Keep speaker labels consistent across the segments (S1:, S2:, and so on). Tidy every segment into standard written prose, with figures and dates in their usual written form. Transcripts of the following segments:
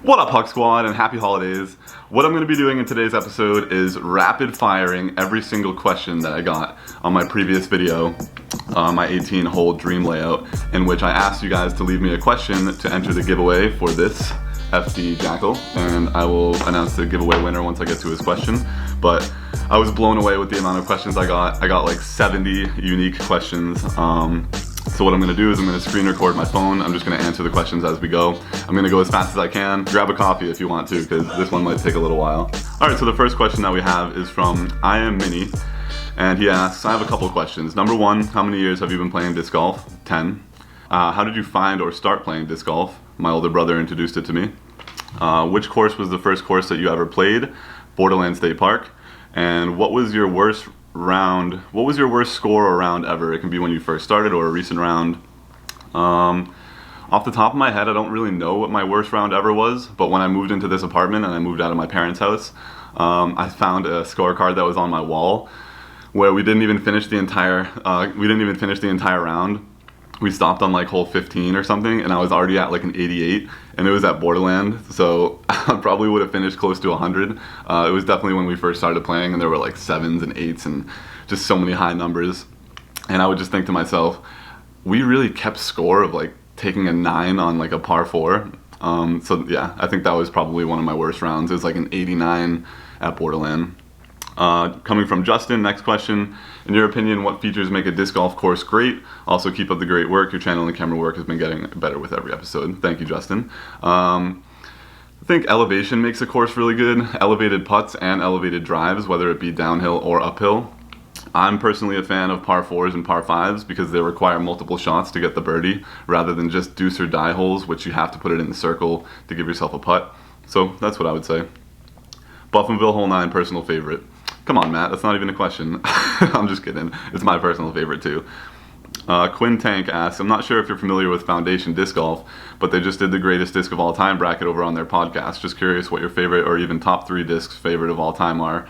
S1: What up, Puck Squad, and happy holidays. What I'm going to be doing in today's episode is rapid firing every single question that I got on my previous video, my 18-hole dream layout, in which I asked you guys to leave me a question to enter the giveaway for this FD Jackal, and I will announce the giveaway winner once I get to his question. But I was blown away with the amount of questions I got. I got like 70 unique questions. So what I'm gonna do is I'm gonna screen record my phone. I'm just gonna answer the questions as we go. I'm gonna go as fast as I can. Grab a coffee if you want to, because this one might take a little while. All right, so the first question that we have is from I Am Mini, and he asks, I have a couple of questions. Number one, how many years have you been playing disc golf? 10. How did you find or start playing disc golf? My older brother introduced it to me. Which course was the first course that you ever played? Borderland State Park. And what was your worst score or round ever? It can be when you first started or a recent round. Off the top of my head, I don't really know what my worst round ever was, but when I moved into this apartment and I moved out of my parents' house, I found a scorecard that was on my wall where we didn't even finish the entire round. We stopped on like hole 15 or something, and I was already at like an 88, and it was at Borderland, so I probably would have finished close to 100. It was definitely when we first started playing, and there were like 7s and 8s and just so many high numbers. And I would just think to myself, we really kept score of like taking a 9 on like a par 4. So yeah, I think that was probably one of my worst rounds. It was like an 89 at Borderland. Coming from Justin, next question. In your opinion, what features make a disc golf course great? Also, keep up the great work. Your channel and camera work has been getting better with every episode. Thank you, Justin. I think elevation makes a course really good. Elevated putts and elevated drives, whether it be downhill or uphill. I'm personally a fan of par 4s and par 5s because they require multiple shots to get the birdie rather than just deuce or die holes, which you have to put it in the circle to give yourself a putt. So that's what I would say. Buffinville hole 9, personal favorite. Come on, Matt, that's not even a question. I'm just kidding. It's my personal favorite too. Quinn Tank asks, I'm not sure if you're familiar with Foundation Disc Golf, but they just did the greatest disc of all time bracket over on their podcast. Just curious what your favorite or even top 3 discs favorite of all time are.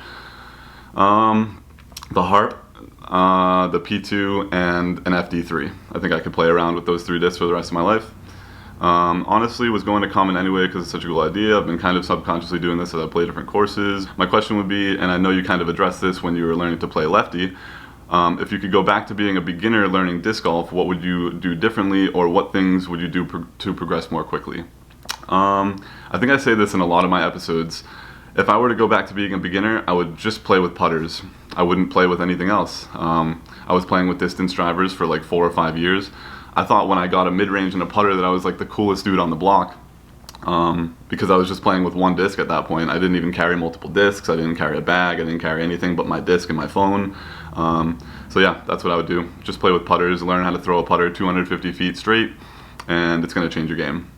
S1: The Harp, the P2, and an FD3. I think I could play around with those 3 discs for the rest of my life. Honestly, was going to comment anyway because it's such a cool idea. I've been kind of subconsciously doing this as I play different courses. My question would be, and I know you kind of addressed this when you were learning to play lefty, if you could go back to being a beginner learning disc golf, what would you do differently, or what things would you do to progress more quickly? I think I say this in a lot of my episodes. If I were to go back to being a beginner, I would just play with putters. I wouldn't play with anything else. I was playing with distance drivers for like 4 or 5 years. I thought when I got a mid-range and a putter that I was like the coolest dude on the block, because I was just playing with one disc at that point. I didn't even carry multiple discs. I didn't carry a bag. I didn't carry anything but my disc and my phone. So yeah, that's what I would do. Just play with putters, learn how to throw a putter 250 feet straight, and it's going to change your game.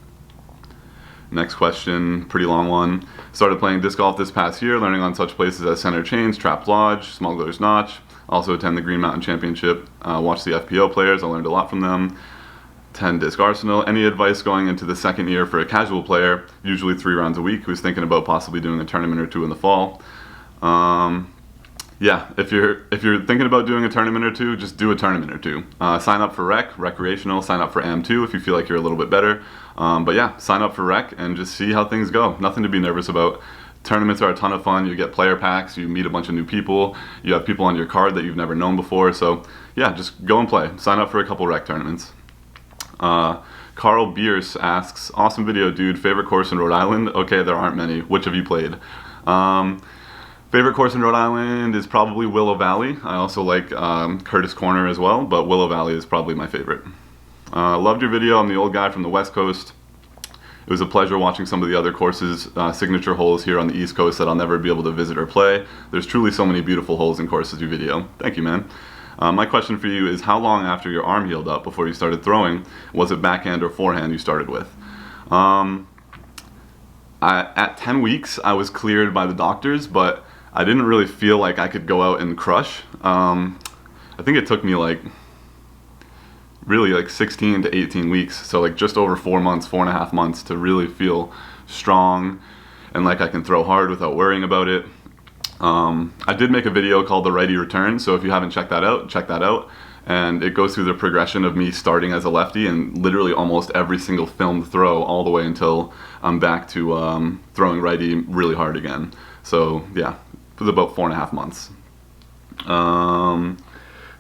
S1: Next question, pretty long one. Started playing disc golf this past year, learning on such places as Center Chains, Trapped Lodge, Smuggler's Notch. Also attend the Green Mountain Championship, watch the FPO players, I learned a lot from them. 10 Disc Arsenal. Any advice going into the second year for a casual player, usually 3 rounds a week, who's thinking about possibly doing a tournament or 2 in the fall? Yeah, if you're thinking about doing a tournament or 2, just do a tournament or 2. Sign up for recreational, sign up for AM2 if you feel like you're a little bit better. But yeah, sign up for rec and just see how things go. Nothing to be nervous about. Tournaments are a ton of fun. You get player packs, you meet a bunch of new people, you have people on your card that you've never known before. So yeah, just go and play. Sign up for a couple rec tournaments. Carl Bierce asks, awesome video, dude. Favorite course in Rhode Island? Okay, there aren't many. Which have you played? Favorite course in Rhode Island is probably Willow Valley. I also like Curtis Corner as well, but Willow Valley is probably my favorite. Loved your video. I'm the old guy from the West Coast. It was a pleasure watching some of the other courses, signature holes here on the East Coast that I'll never be able to visit or play. There's truly so many beautiful holes and courses you video. Thank you, man. My question for you is, how long after your arm healed up before you started throwing? Was it backhand or forehand you started with? At 10 weeks, I was cleared by the doctors, but I didn't really feel like I could go out and crush. I think it took me really 16 to 18 weeks, so like just over 4 months, 4.5 months to really feel strong and like I can throw hard without worrying about it. I did make a video called The Righty Return, so if you haven't checked that out, check that out. and it goes through the progression of me starting as a lefty and literally almost every single filmed throw all the way until I'm back to throwing righty really hard again. So yeah, it was about 4.5 months.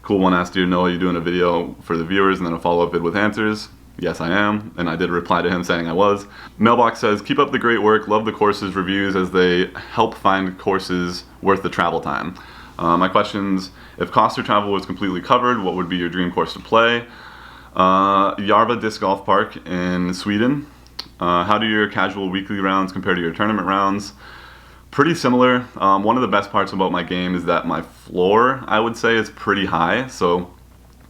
S1: Cool One asked, you know, are you doing a video for the viewers and then a follow-up vid with answers? Yes, I am, and I did reply to him saying I was. Mailbox says, keep up the great work, love the courses reviews as they help find courses worth the travel time. My questions, if cost of travel was completely covered, what would be your dream course to play? Järva Disc Golf Park in Sweden. How do your casual weekly rounds compare to your tournament rounds? Pretty similar. One of the best parts about my game is that my floor, I would say, is pretty high. So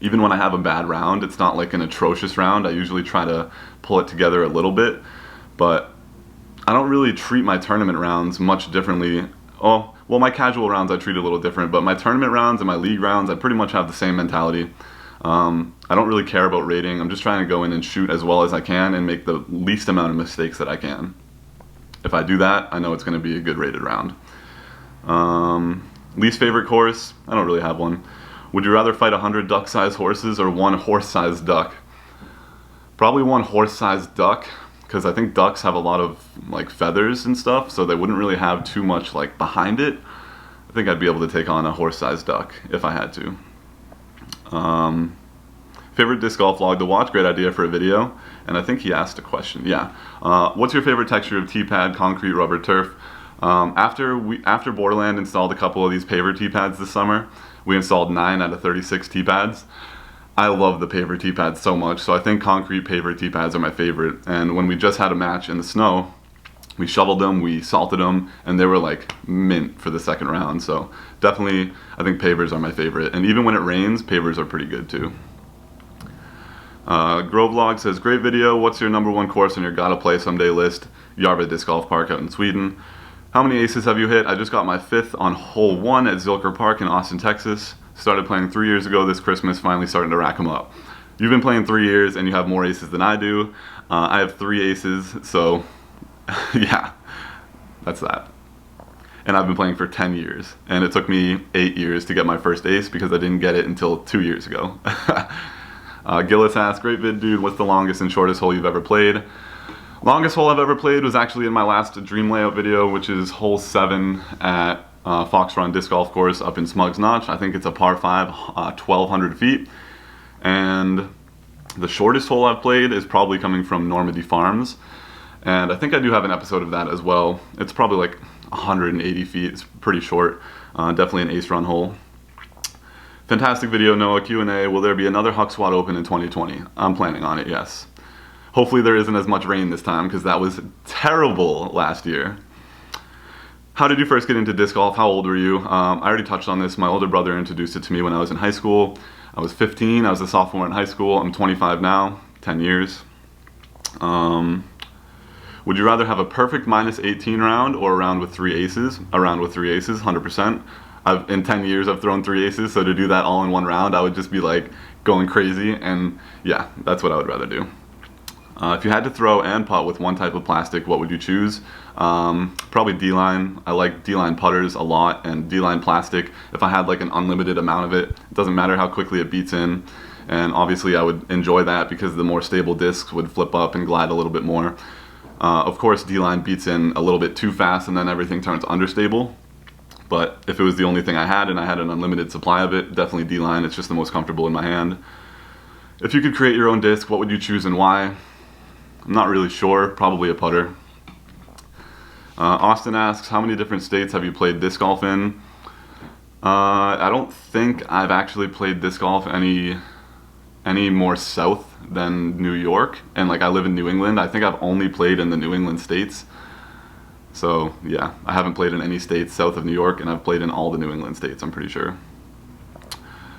S1: even when I have a bad round, it's not like an atrocious round. I usually try to pull it together a little bit. But I don't really treat my tournament rounds much differently. Oh, well, my casual rounds I treat a little different, but my tournament rounds and my league rounds, I pretty much have the same mentality. I don't really care about rating. I'm just trying to go in and shoot as well as I can and make the least amount of mistakes that I can. If I do that, I know it's going to be a good rated round. Least favorite course? I don't really have one. Would you rather fight 100 duck-sized horses or one horse-sized duck? Probably one horse-sized duck, because I think ducks have a lot of like feathers and stuff, so they wouldn't really have too much like behind it. I think I'd be able to take on a horse-sized duck if I had to. Favorite disc golf vlog to watch? Great idea for a video. And I think he asked a question. Yeah. What's your favorite texture of T-pad, concrete, rubber, turf? After Borderland installed a couple of these paver T-pads this summer, we installed 9 out of 36 T-pads. I love the paver T-pads so much, so I think concrete paver T-pads are my favorite. And when we just had a match in the snow, we shoveled them, we salted them, and they were like mint for the second round. So definitely, I think pavers are my favorite. And even when it rains, pavers are pretty good too. Grovlog says, great video. What's your #1 course on your gotta play someday list? Järva Disc Golf Park out in Sweden. How many aces have you hit? I just got my 5th on hole 1 at Zilker Park in Austin, Texas. Started playing 3 years ago this Christmas, finally starting to rack them up. You've been playing 3 years and you have more aces than I do. I have 3 aces, so yeah, that's that. And I've been playing for 10 years, and it took me 8 years to get my first ace because I didn't get it until 2 years ago. Gillis asked, great vid dude, what's the longest and shortest hole you've ever played? Longest hole I've ever played was actually in my last dream layout video, which is hole 7 at Fox Run Disc Golf Course up in Smugs Notch. I think it's a par 5, 1,200 feet. And the shortest hole I've played is probably coming from Normandy Farms. And I think I do have an episode of that as well. It's probably like 180 feet. It's pretty short. Definitely an ace run hole. Fantastic video, Noah. Q&A. Will there be another Huck Swat Open in 2020? I'm planning on it, yes. Hopefully there isn't as much rain this time because that was terrible last year. How did you first get into disc golf? How old were you? I already touched on this. My older brother introduced it to me when I was in high school. I was 15. I was a sophomore in high school. I'm 25 now. 10 years. Would you rather have a perfect -18 round or a round with 3 aces? A round with 3 aces, 100%. In 10 years I've thrown 3 aces, so to do that all in one round, I would just be like going crazy, and yeah, that's what I would rather do. If you had to throw and putt with one type of plastic, what would you choose? Probably D-line. I like D-line putters a lot, and D-line plastic, if I had like an unlimited amount of it, it doesn't matter how quickly it beats in, and obviously I would enjoy that because the more stable discs would flip up and glide a little bit more. Of course, D-line beats in a little bit too fast and then everything turns understable. But if it was the only thing I had and I had an unlimited supply of it, definitely D-line. It's just the most comfortable in my hand. If you could create your own disc, what would you choose and why? I'm not really sure. Probably a putter. Austin asks, how many different states have you played disc golf in? I don't think I've actually played disc golf any more south than New York. And like I live in New England. I think I've only played in the New England states. So yeah, I haven't played in any states south of New York, and I've played in all the New England states, I'm pretty sure.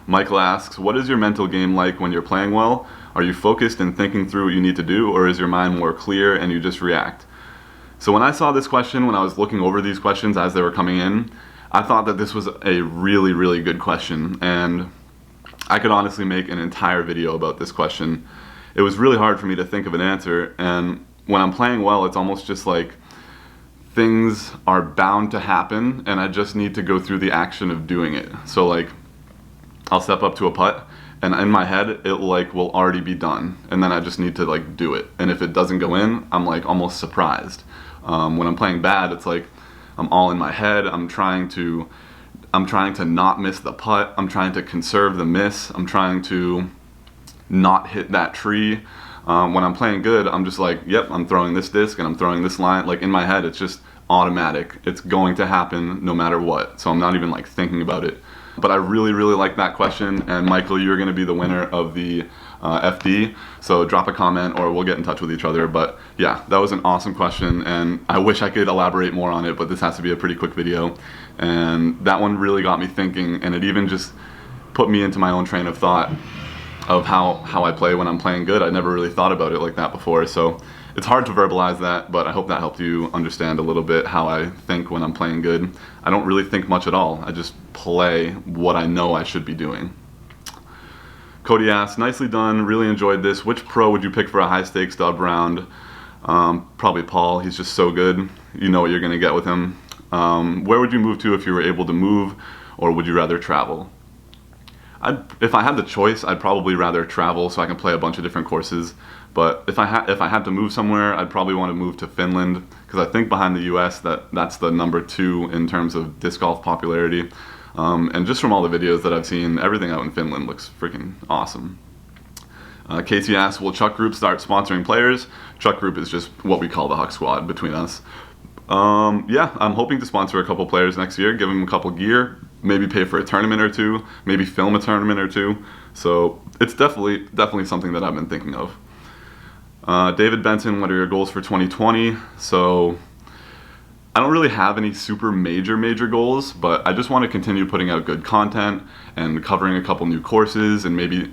S1: Michael asks, what is your mental game like when you're playing well? Are you focused and thinking through what you need to do, or is your mind more clear and you just react? So when I saw this question, when I was looking over these questions as they were coming in, I thought that this was a really, really good question, and I could honestly make an entire video about this question. It was really hard for me to think of an answer, and when I'm playing well, it's almost just like things are bound to happen and I just need to go through the action of doing it. So like I'll step up to a putt and in my head it like will already be done, and then I just need to like do it. And if it doesn't go in, I'm like almost surprised. When I'm playing bad, it's like I'm all in my head. I'm trying to not miss the putt. I'm trying to conserve the miss. I'm trying to not hit that tree. When I'm playing good, I'm just like, yep, I'm throwing this disc and I'm throwing this line. Like in my head, it's just automatic. It's going to happen no matter what. So I'm not even like thinking about it. But I really, really like that question. And Michael, you're going to be the winner of the FD. So drop a comment or we'll get in touch with each other. But yeah, that was an awesome question. And I wish I could elaborate more on it, but this has to be a pretty quick video. And that one really got me thinking, and it even just put me into my own train of thought of how I play when I'm playing good. I never really thought about it like that before, so it's hard to verbalize that, but I hope that helped you understand a little bit how I think when I'm playing good. I don't really think much at all. I just play what I know I should be doing. Cody asks, nicely done, really enjoyed this. Which pro would you pick for a high stakes dub round? Probably Paul. He's just so good. You know what you're gonna get with him. Where would you move to if you were able to move, or would you rather travel? If I had the choice, I'd probably rather travel so I can play a bunch of different courses. But if I had to move somewhere, I'd probably want to move to Finland, because I think behind the U.S. that's the number 2 in terms of disc golf popularity. And just from all the videos that I've seen, everything out in Finland looks freaking awesome. Casey asks, will Chuck Group start sponsoring players? Chuck Group is just what we call the Huck Squad between us. Yeah, I'm hoping to sponsor a couple players next year, give them a couple gear, maybe pay for a tournament or two, maybe film a tournament or two. So it's definitely something that I've been thinking of. David Benson, what are your goals for 2020? So I don't really have any super major goals, but I just want to continue putting out good content and covering a couple new courses. And maybe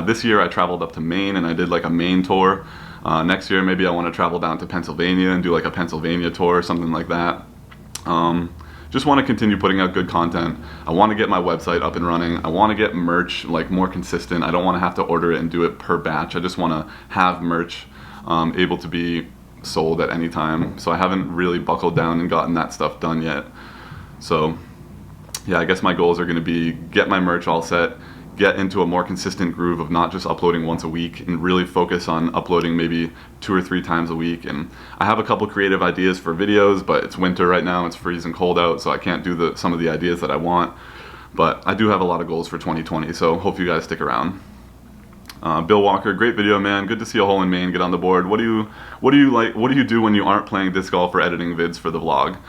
S1: this year I traveled up to Maine and I did like a Maine tour. Next year, maybe I want to travel down to Pennsylvania and do like a Pennsylvania tour or something like that. Just want to continue putting out good content. I want to get my website up and running. I want to get merch like more consistent. I don't want to have to order it and do it per batch. I just want to have merch able to be sold at any time. So I haven't really buckled down and gotten that stuff done yet. So yeah, I guess my goals are going to be get my merch all set, get into a more consistent groove of not just uploading once a week, and really focus on uploading maybe 2 or 3 times a week. And I have a couple creative ideas for videos, but it's winter right now, it's freezing cold out, so I can't do some of the ideas that I want. But I do have a lot of goals for 2020, so hope you guys stick around. Bill Walker, great video, man. Good to see a hole in Maine get on the board. What do you do when you aren't playing disc golf or editing vids for the vlog?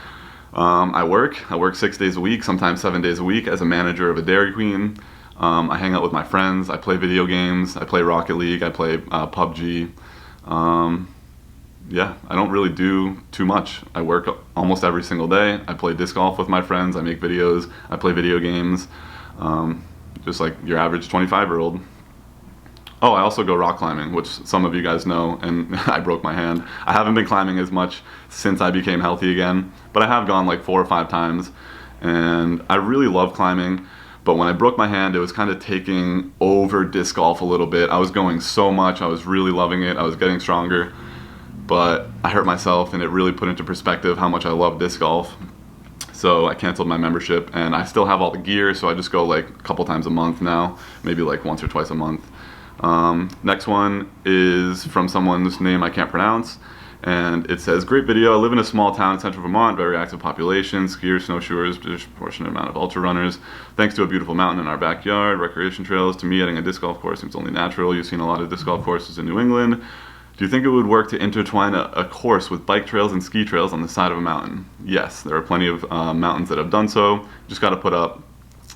S1: I work 6 days a week, sometimes 7 days a week as a manager of a Dairy Queen. I hang out with my friends, I play video games, I play Rocket League, I play PUBG. Yeah, I don't really do too much. I work almost every single day. I play disc golf with my friends, I make videos, I play video games, just like your average 25-year-old. Oh, I also go rock climbing, which some of you guys know, and I broke my hand. I haven't been climbing as much since I became healthy again, but I have gone like 4 or 5 times, and I really love climbing. But when I broke my hand, it was kind of taking over disc golf a little bit. I was going so much, I was really loving it, I was getting stronger, but I hurt myself, and it really put into perspective how much I love disc golf. So I canceled my membership, and I still have all the gear, so I just go like a couple times a month now, maybe like once or twice a month. Next one is from someone's name I can't pronounce, and it says, great video. I live in a small town in central Vermont, very active population, skiers, snowshoers, disproportionate amount of ultra runners. Thanks to a beautiful mountain in our backyard, recreation trails. To me, adding a disc golf course seems only natural. You've seen a lot of disc golf courses in New England. Do you think it would work to intertwine a course with bike trails and ski trails on the side of a mountain? Yes, there are plenty of mountains that have done so. Just got to put up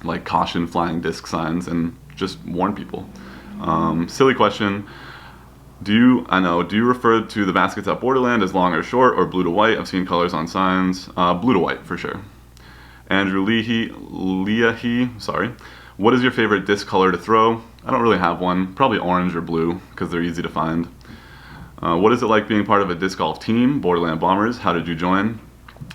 S1: like caution flying disc signs and just warn people. Silly question. Do you refer to the baskets at Borderland as long or short or blue to white? I've seen colors on signs. Blue to white for sure. Andrew Leahy, sorry. What is your favorite disc color to throw? I don't really have one. Probably orange or blue because they're easy to find. What is it like being part of a disc golf team? Borderland Bombers. How did you join?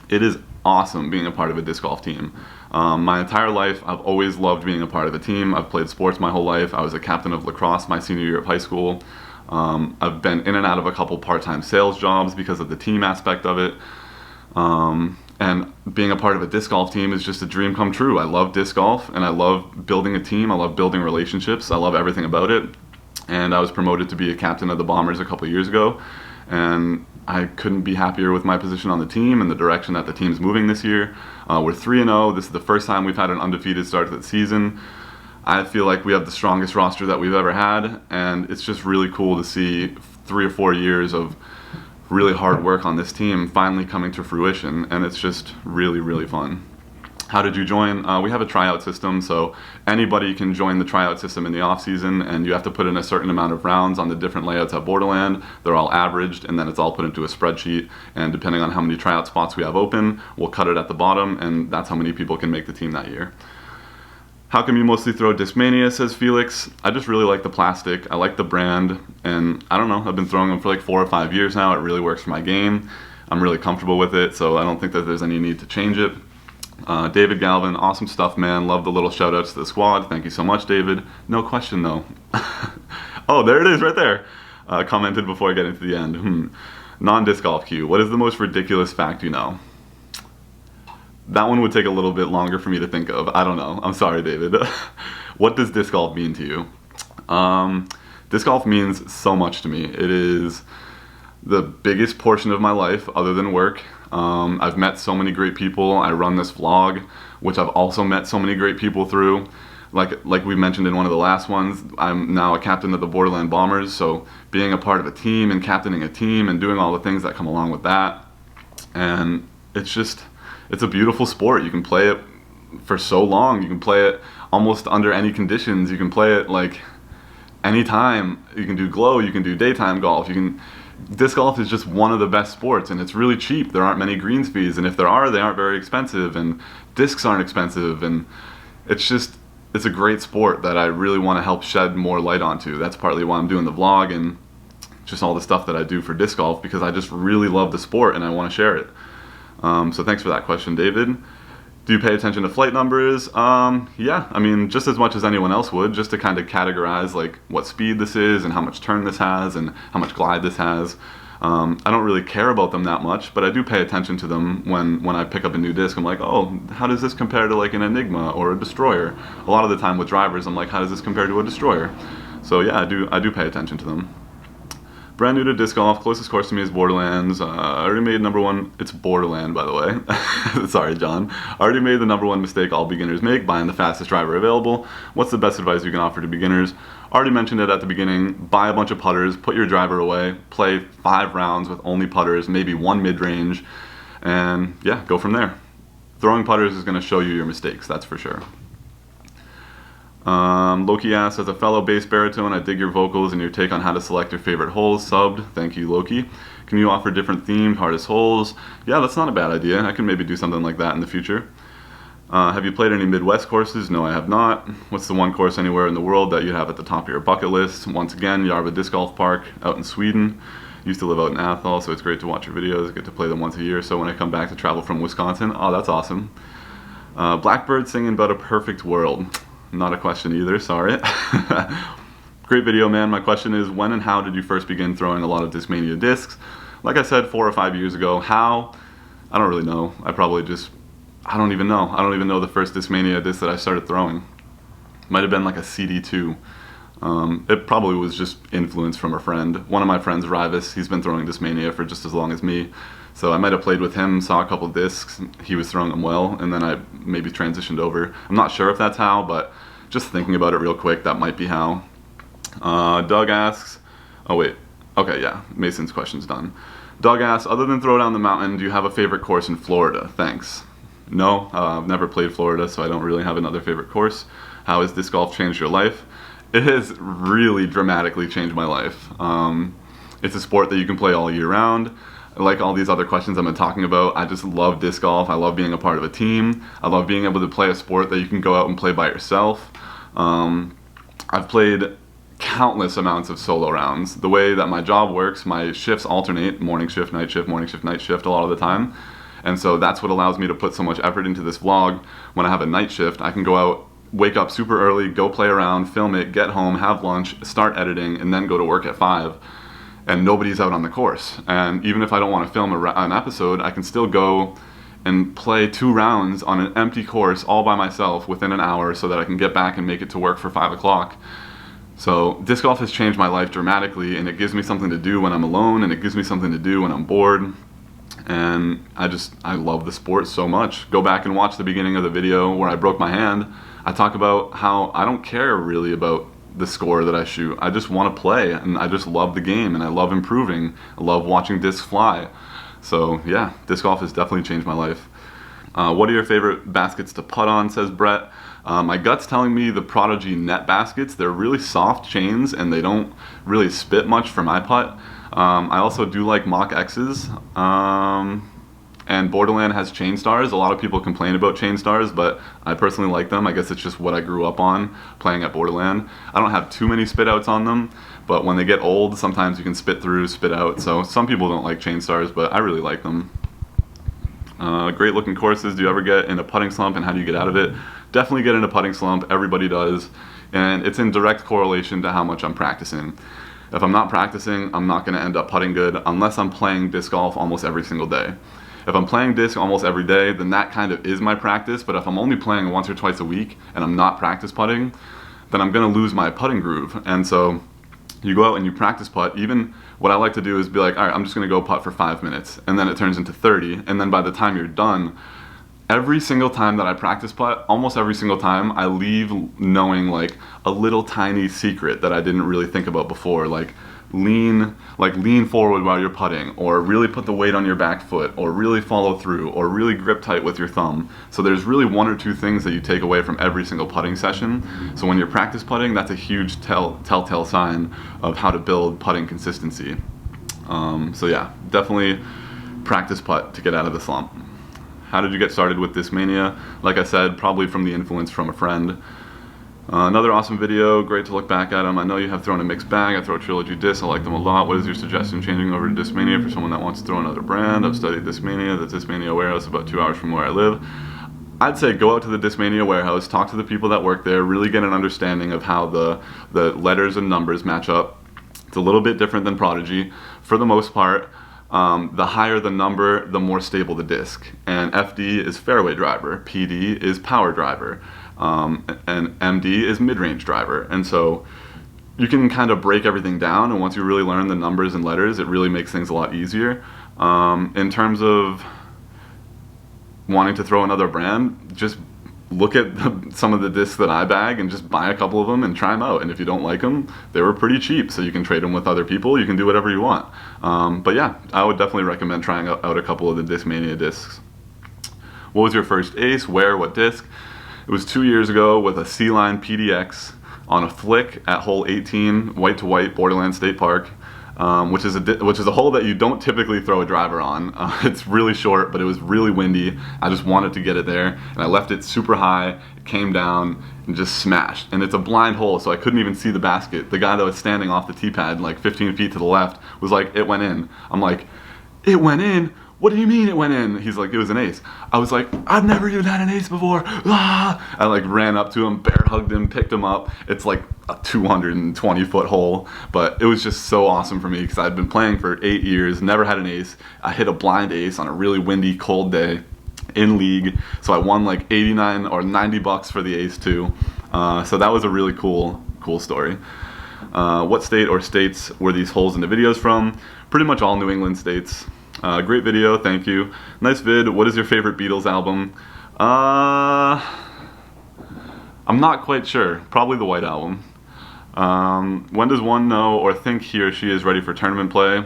S1: It is awesome being a part of a disc golf team. My entire life, I've always loved being a part of a team. I've played sports my whole life. I was a captain of lacrosse my senior year of high school. I've been in and out of a couple part-time sales jobs because of the team aspect of it. And being a part of a disc golf team is just a dream come true. I love disc golf, and I love building a team. I love building relationships. I love everything about it. And I was promoted to be a captain of the Bombers a couple years ago, and I couldn't be happier with my position on the team and the direction that the team's moving this year. We're 3-0. This is the first time we've had an undefeated start to the season. I feel like we have the strongest roster that we've ever had, and it's just really cool to see 3 or 4 years of really hard work on this team finally coming to fruition, and it's just really, really fun. How did you join? We have a tryout system, so anybody can join the tryout system in the off season, and you have to put in a certain amount of rounds on the different layouts at Borderland. They're all averaged, and then it's all put into a spreadsheet, and depending on how many tryout spots we have open, we'll cut it at the bottom, and that's how many people can make the team that year. How come you mostly throw Discmania, says Felix? I just really like the plastic. I like the brand, and I don't know, I've been throwing them for like 4 or 5 years now. It really works for my game. I'm really comfortable with it, so I don't think that there's any need to change it. David Galvin, awesome stuff, man. Love the little shout outs to the squad. Thank you so much, David. No question, though. Oh, there it is right there. Commented before I get into the end. Non-disc golf cue. What is the most ridiculous fact you know? That one would take a little bit longer for me to think of. I don't know. I'm sorry, David. What does disc golf mean to you? Disc golf means so much to me. It is the biggest portion of my life other than work. I've met so many great people. I run this vlog, which I've also met so many great people through. Like we mentioned in one of the last ones, I'm now a captain of the Borderland Bombers, so being a part of a team and captaining a team and doing all the things that come along with that. And it's a beautiful sport. You can play it for so long. You can play it almost under any conditions. You can play it like anytime. You can do glow, you can do daytime golf, disc golf is just one of the best sports, and it's really cheap. There aren't many greens fees, and if there are, they aren't very expensive, and discs aren't expensive, and it's a great sport that I really want to help shed more light onto. That's partly why I'm doing the vlog and just all the stuff that I do for disc golf, because I just really love the sport and I want to share it. So thanks for that question, David. Do you pay attention to flight numbers? Yeah, I mean, just as much as anyone else would, just to kind of categorize like what speed this is and how much turn this has and how much glide this has. I don't really care about them that much, but I do pay attention to them when I pick up a new disc. I'm like, oh, how does this compare to like an Enigma or a Destroyer? A lot of the time with drivers, I'm like, how does this compare to a Destroyer? So yeah, I do pay attention to them. Brand new to disc golf, closest course to me is Borderlands. I already made number one. It's Borderland, by the way. Sorry, John. I already made the number one mistake all beginners make, buying the fastest driver available. What's the best advice you can offer to beginners? Already mentioned it at the beginning. Buy a bunch of putters, put your driver away, play 5 rounds with only putters, maybe 1 mid-range, and yeah, go from there. Throwing putters is going to show you your mistakes, that's for sure. Loki asks, as a fellow bass baritone, I dig your vocals and your take on how to select your favorite holes. Subbed. Thank you, Loki. Can you offer different themed, hardest holes? Yeah, that's not a bad idea. I can maybe do something like that in the future. Have you played any Midwest courses? No, I have not. What's the one course anywhere in the world that you have at the top of your bucket list? Once again, Järva Disc Golf Park out in Sweden. Used to live out in Athol, so it's great to watch your videos. I get to play them once a year, so when I come back to travel from Wisconsin, oh, that's awesome. Blackbird singing about a perfect world. Not a question either, sorry. Great video, man. My question is, when and how did you first begin throwing a lot of Discmania discs? Like I said, 4 or 5 years ago. How? I don't really know. I don't even know. I don't even know the first Discmania disc that I started throwing. Might have been like a CD2. It probably was just influence from a friend. One of my friends, Rivis, he's been throwing Discmania for just as long as me. So I might have played with him, saw a couple discs, he was throwing them well, and then I maybe transitioned over. I'm not sure if that's how, but just thinking about it real quick, that might be how. Doug asks, oh wait, okay, yeah, Mason's question's done. Doug asks, other than Throw Down the Mountain, do you have a favorite course in Florida? Thanks. No, I've never played Florida, so I don't really have another favorite course. How has disc golf changed your life? It has really dramatically changed my life. It's a sport that you can play all year round. Like all these other questions I've been talking about, I just love disc golf. I love being a part of a team. I love being able to play a sport that you can go out and play by yourself. I've played countless amounts of solo rounds. The way that my job works, my shifts alternate, morning shift, night shift, morning shift, night shift a lot of the time. And so that's what allows me to put so much effort into this vlog. When I have a night shift, I can go out, wake up super early, go play around, film it, get home, have lunch, start editing, and then go to work at 5. And nobody's out on the course. And even if I don't want to film an episode, I can still go and play 2 rounds on an empty course all by myself within an hour so that I can get back and make it to work for 5 o'clock. So disc golf has changed my life dramatically, and it gives me something to do when I'm alone, and it gives me something to do when I'm bored. And I love the sport so much. Go back and watch the beginning of the video where I broke my hand. I talk about how I don't care really about the score that I shoot. I just want to play, and I just love the game, and I love improving. I love watching discs fly. So yeah, disc golf has definitely changed my life. What are your favorite baskets to putt on, says Brett. My gut's telling me the Prodigy net baskets. They're really soft chains, and they don't really spit much for my putt. I also do like Mach X's, and Borderland has chain stars. A lot of people complain about chain stars, but I personally like them. I guess it's just what I grew up on playing at Borderland. I don't have too many spit outs on them, but when they get old, sometimes you can spit through, spit out. So some people don't like chain stars, but I really like them. Great looking courses. Do you ever get in a putting slump, and how do you get out of it? Definitely get in a putting slump. Everybody does, and it's in direct correlation to how much I'm practicing. If I'm not practicing, I'm not going to end up putting good unless I'm playing disc golf almost every single day. If I'm playing disc almost every day, then that kind of is my practice. But if I'm only playing once or twice a week and I'm not practice putting, then I'm going to lose my putting groove. And so you go out and you practice putt. Even what I like to do is be like, all right, I'm just going to go putt for 5 minutes, and then it turns into 30. And then by the time you're done, every single time that I practice putt, almost every single time, I leave knowing like a little tiny secret that I didn't really think about before, like lean forward while you're putting, or really put the weight on your back foot, or really follow through, or really grip tight with your thumb. So there's really 1 or 2 things that you take away from every single putting session. So when you're practice putting, that's a huge telltale sign of how to build putting consistency. So yeah, definitely practice putt to get out of the slump. How did you get started with Discmania? Like I said, probably from the influence from a friend. Another awesome video, great to look back at them. I know you have thrown a mixed bag. I throw Trilogy discs, I like them a lot. What is your suggestion changing over to Discmania for someone that wants to throw another brand? I've studied Discmania, the Discmania warehouse about 2 hours from where I live. I'd say go out to the Discmania warehouse, talk to the people that work there, really get an understanding of how the letters and numbers match up. It's a little bit different than Prodigy. For the most part, the higher the number, the more stable the disc. And FD is fairway driver, PD is power driver, and MD is mid-range driver. And so you can kind of break everything down, and once you really learn the numbers and letters, it really makes things a lot easier. In terms of wanting to throw another brand, just look at some of the discs that I bag and just buy a couple of them and try them out. And if you don't like them, they were pretty cheap, so you can trade them with other people. You can do whatever you want. But yeah, I would definitely recommend trying out a couple of the Discmania discs. What was your first ace? Where? What disc? It was 2 years ago with a C-Line PDX on a flick at hole 18, white to white, Borderland State Park. Which is a hole that you don't typically throw a driver on. It's really short, but it was really windy. I just wanted to get it there, and I left it super high. It came down and just smashed. And it's a blind hole, so I couldn't even see the basket. The guy that was standing off the tee pad, like 15 feet to the left, was like, "It went in." I'm like, "It went in? What do you mean it went in?" He's like, "It was an ace." I was like, "I've never even had an ace before." Ah! I like ran up to him, bear hugged him, picked him up. It's like a 220-foot hole, but it was just so awesome for me because I'd been playing for 8 years, never had an ace. I hit a blind ace on a really windy, cold day in league, so I won like 89 or 90 bucks for the ace too. So that was a really cool story. What state or states were these holes in the videos from? Pretty much all New England states. Great video, thank you. Nice vid. What is your favorite Beatles album? I'm not quite sure. Probably the White Album. When does one know or think he or she is ready for tournament play?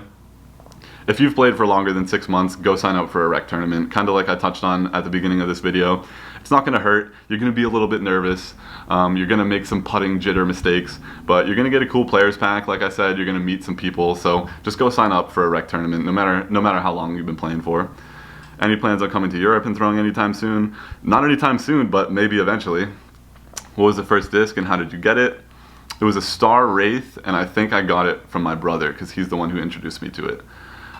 S1: If you've played for longer than 6 months, go sign up for a rec tournament. Kind of like I touched on at the beginning of this video. It's not going to hurt. You're going to be a little bit nervous. You're going to make some putting jitter mistakes, but you're going to get a cool players pack. Like I said, you're going to meet some people. So just go sign up for a rec tournament, no matter how long you've been playing for. Any plans on coming to Europe and throwing anytime soon? Not anytime soon, but maybe eventually. What was the first disc and how did you get it? It was a Star Wraith, and I think I got it from my brother because he's the one who introduced me to it.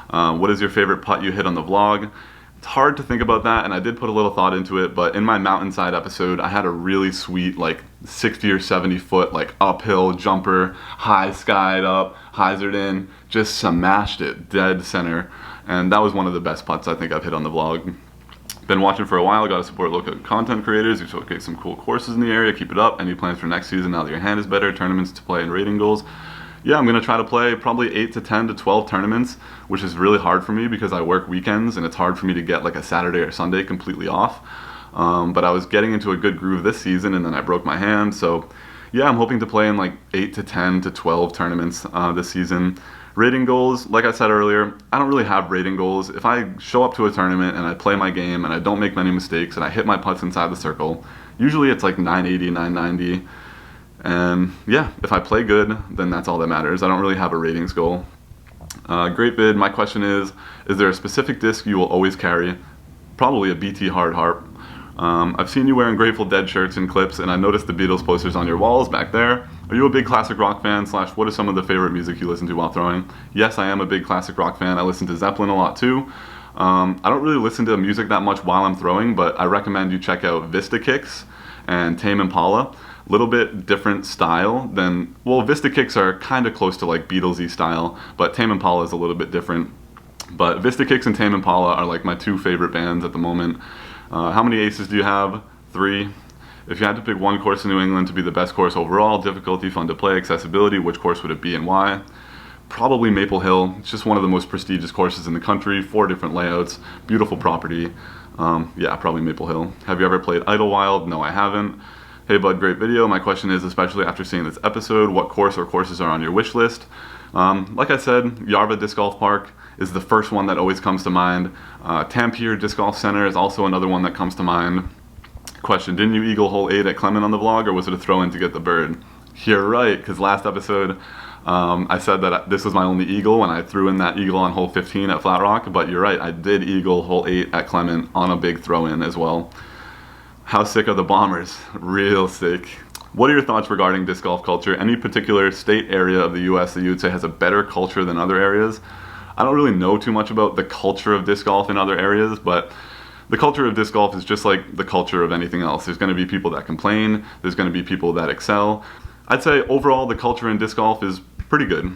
S1: What is your favorite putt you hit on the vlog? It's hard to think about that, and I did put a little thought into it, but in my mountainside episode, I had a really sweet, like 60 or 70 foot, like uphill jumper, high skied up, hyzered in, just smashed it dead center, and that was one of the best putts I think I've hit on the vlog. Been watching for a while, got to support local content creators who showcase some cool courses in the area. Keep it up. Any plans for next season now that your hand is better? Tournaments to play and rating goals? Yeah, I'm going to try to play probably 8 to 10 to 12 tournaments, which is really hard for me because I work weekends and it's hard for me to get like a Saturday or Sunday completely off. But I was getting into a good groove this season and then I broke my hand. So yeah, I'm hoping to play in like 8 to 10 to 12 tournaments this season. Rating goals, like I said earlier, I don't really have rating goals. If I show up to a tournament and I play my game and I don't make many mistakes and I hit my putts inside the circle, usually it's like 980, 990. And yeah, if I play good, then that's all that matters. I don't really have a ratings goal. Great vid. My question is there a specific disc you will always carry? Probably a BT Hard Harp. I've seen you wearing Grateful Dead shirts and clips, and I noticed the Beatles posters on your walls back there. Are you a big classic rock fan? / what is some of the favorite music you listen to while throwing? Yes, I am a big classic rock fan. I listen to Zeppelin a lot too. I don't really listen to music that much while I'm throwing, but I recommend you check out Vista Kicks and Tame Impala. Little bit different style than, well, Vista Kicks are kind of close to like Beatlesy style, but Tame Impala is a little bit different. But Vista Kicks and Tame Impala are like my 2 favorite bands at the moment. How many aces do you have? 3. If you had to pick one course in New England to be the best course overall, difficulty, fun to play, accessibility, which course would it be and why? Probably Maple Hill. It's just one of the most prestigious courses in the country, 4 different layouts, beautiful property. Yeah, probably Maple Hill. Have you ever played Idlewild? No, I haven't. Hey bud, great video. My question is, especially after seeing this episode, what course or courses are on your wish list? Like I said, Yarva Disc Golf Park is the first one that always comes to mind. Tampere Disc Golf Center is also another one that comes to mind. Question, didn't you eagle hole 8 at Clement on the vlog, or was it a throw-in to get the bird? You're right, because last episode I said that this was my only eagle when I threw in that eagle on hole 15 at Flat Rock, but you're right, I did eagle hole 8 at Clement on a big throw-in as well. How sick are the Bombers? Real sick. What are your thoughts regarding disc golf culture? Any particular state area of the US that you would say has a better culture than other areas? I don't really know too much about the culture of disc golf in other areas, but the culture of disc golf is just like the culture of anything else. There's going to be people that complain, there's going to be people that excel. I'd say overall the culture in disc golf is pretty good.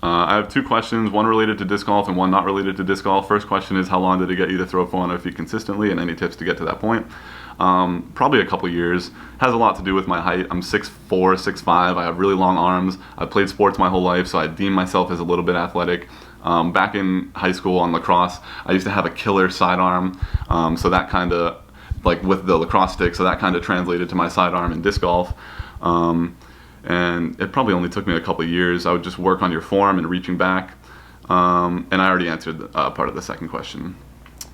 S1: I have 2 questions, one related to disc golf and one not related to disc golf. First question is, how long did it get you to throw 400 feet consistently, and any tips to get to that point? Probably a couple years. Has a lot to do with my height. I'm 6'4", 6'5". I have really long arms. I've played sports my whole life, so I deem myself as a little bit athletic. Back in high school on lacrosse, I used to have a killer sidearm, so that kind of, like with the lacrosse stick, so that kind of translated to my sidearm in disc golf. And it probably only took me a couple of years. I would just work on your form and reaching back. And I already answered part of the second question.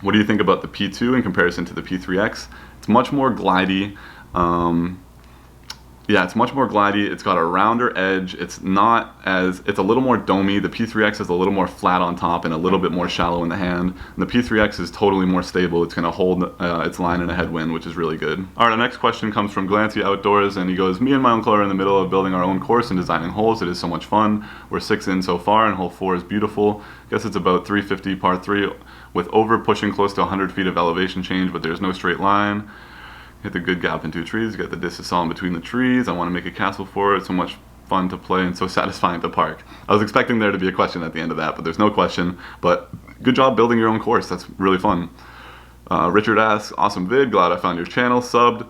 S1: What do you think about the P2 in comparison to the P3X? It's much more glidey. Yeah, it's much more glidey. It's got a rounder edge. It's a little more domey. The P3X is a little more flat on top and a little bit more shallow in the hand. And the P3X is totally more stable. It's going to hold its line in a headwind, which is really good. All right, our next question comes from Glancy Outdoors, and he goes, me and my uncle are in the middle of building our own course and designing holes. It is so much fun. We're 6 in so far, and hole 4 is beautiful. I guess it's about 350 par 3 with over pushing close to 100 feet of elevation change, but there's no straight line. Hit the good gap in 2 trees, get the disc saw in between the trees. I want to make a castle for it. So much fun to play and so satisfying to park. I was expecting there to be a question at the end of that, but there's no question. But good job building your own course. That's really fun. Richard asks, awesome vid, glad I found your channel, subbed.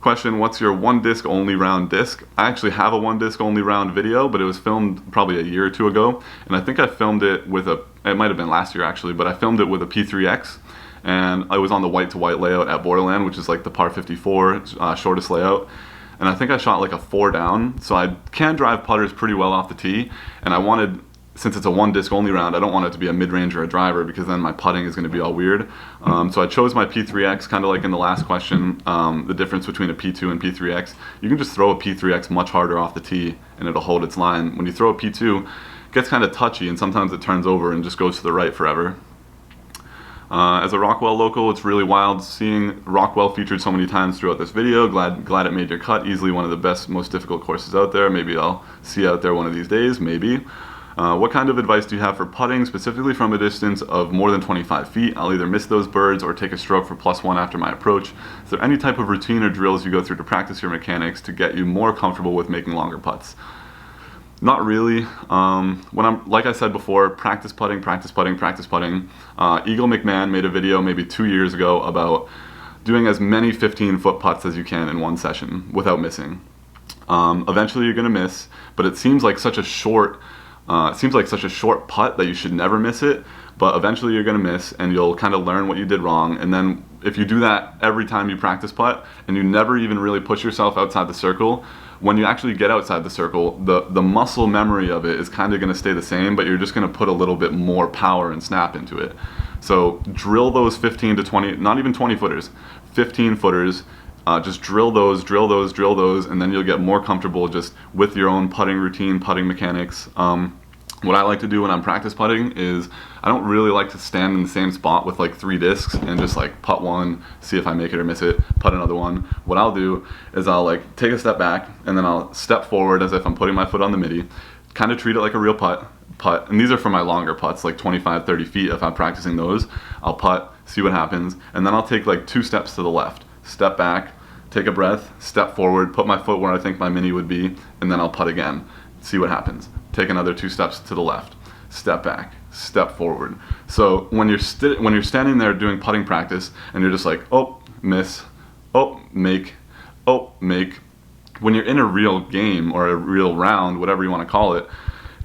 S1: Question, what's your 1 disc only round disc? I actually have a 1 disc only round video, but it was filmed probably a year or 2 ago. And I think I filmed it with it might have been last year actually, but I filmed it with a P3X. And I was on the white to white layout at Borderland, which is like the par 54 shortest layout. And I think I shot like a 4 down, so I can drive putters pretty well off the tee. And I wanted, since it's a 1 disc only round, I don't want it to be a mid-range or a driver because then my putting is going to be all weird. So I chose my P3X, kind of like in the last question, the difference between a P2 and P3X. You can just throw a P3X much harder off the tee and it'll hold its line. When you throw a P2, it gets kind of touchy and sometimes it turns over and just goes to the right forever. As a Rockwell local, it's really wild seeing Rockwell featured so many times throughout this video. Glad it made your cut. Easily one of the best, most difficult courses out there. Maybe I'll see you out there one of these days, maybe. What kind of advice do you have for putting, specifically from a distance of more than 25 feet? I'll either miss those birds or take a stroke for +1 after my approach. Is there any type of routine or drills you go through to practice your mechanics to get you more comfortable with making longer putts? Not really. When I'm, like I said before, practice putting, practice putting, practice putting. Eagle McMahon made a video maybe 2 years ago about doing as many 15-foot putts as you can in one session without missing. Eventually you're gonna miss, but it seems like such a short putt that you should never miss it. But eventually you're gonna miss, and you'll kind of learn what you did wrong. And then if you do that every time you practice putt, and you never even really push yourself outside the circle, when you actually get outside the circle, the muscle memory of it is kind of gonna stay the same, but you're just gonna put a little bit more power and snap into it. So drill those 15 to 20, not even 20 footers, 15 footers. Just drill those, and then you'll get more comfortable just with your own putting routine, putting mechanics. What I like to do when I'm practice putting is I don't really like to stand in the same spot with like 3 discs and just like putt one, see if I make it or miss it, putt another one. What I'll do is I'll like take a step back, and then I'll step forward as if I'm putting my foot on the midi, kind of treat it like a real putt. And these are for my longer putts, like 25, 30 feet. If I'm practicing those, I'll putt, see what happens, and then I'll take like 2 steps to the left, step back, take a breath, step forward, put my foot where I think my mini would be, and then I'll putt again, see what happens. Take another 2 steps to the left, step back, step forward. So when you're standing there doing putting practice, and you're just like, oh, miss, oh, make, oh, make. When you're in a real game or a real round, whatever you want to call it,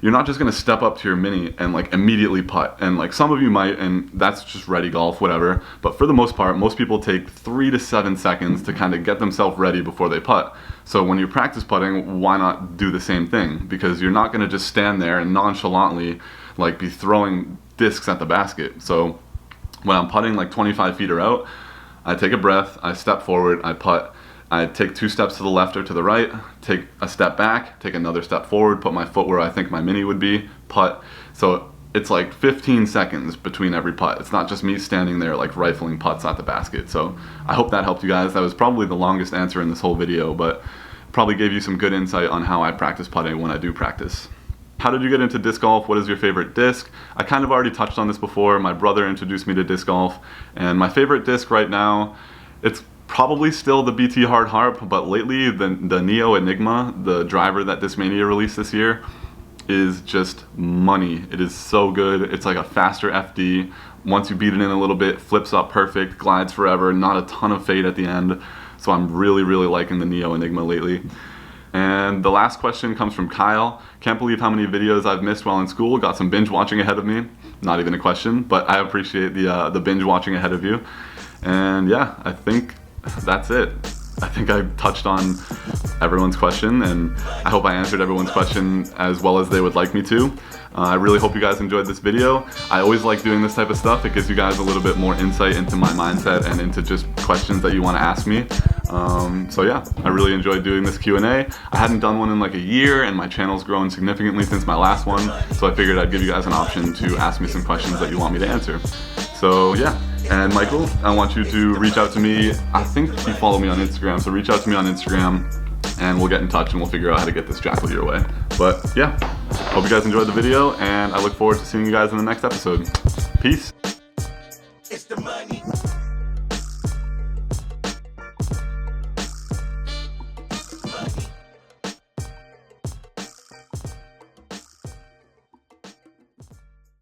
S1: you're not just gonna step up to your mini and like immediately putt. And like some of you might, and that's just ready golf, whatever. But for the most part, most people take 3 to 7 seconds to kind of get themselves ready before they putt. So when you practice putting, why not do the same thing? Because you're not gonna just stand there and nonchalantly like be throwing discs at the basket. So when I'm putting like 25 feet or out, I take a breath, I step forward, I putt. I take 2 steps to the left or to the right, take a step back, take another step forward, put my foot where I think my mini would be, putt. So it's like 15 seconds between every putt. It's not just me standing there like rifling putts at the basket. So I hope that helped you guys. That was probably the longest answer in this whole video, but probably gave you some good insight on how I practice putting when I do practice. How did you get into disc golf? What is your favorite disc? I kind of already touched on this before. My brother introduced me to disc golf, and my favorite disc right now, it's probably still the BT Hard Harp, but lately the Neo Enigma, the driver that Discmania released this year, is just money. It is so good. It's like a faster FD. Once you beat it in a little bit, flips up perfect, glides forever, not a ton of fade at the end. So I'm really, really liking the Neo Enigma lately. And the last question comes from Kyle. Can't believe how many videos I've missed while in school. Got some binge watching ahead of me. Not even a question, but I appreciate the binge watching ahead of you. And yeah, I think that's it. I think I touched on everyone's question, and I hope I answered everyone's question as well as they would like me to. I really hope you guys enjoyed this video. I always like doing this type of stuff. It gives you guys a little bit more insight into my mindset and into just questions that you want to ask me. So yeah, I really enjoyed doing this Q&A. I hadn't done one in like a year, and my channel's grown significantly since my last one, so I figured I'd give you guys an option to ask me some questions that you want me to answer. So yeah. And Michael, I want you to reach out to me. I think you follow me on Instagram, so reach out to me on Instagram and we'll get in touch and we'll figure out how to get this jackal your way. But yeah, hope you guys enjoyed the video, and I look forward to seeing you guys in the next episode. Peace. It's the money.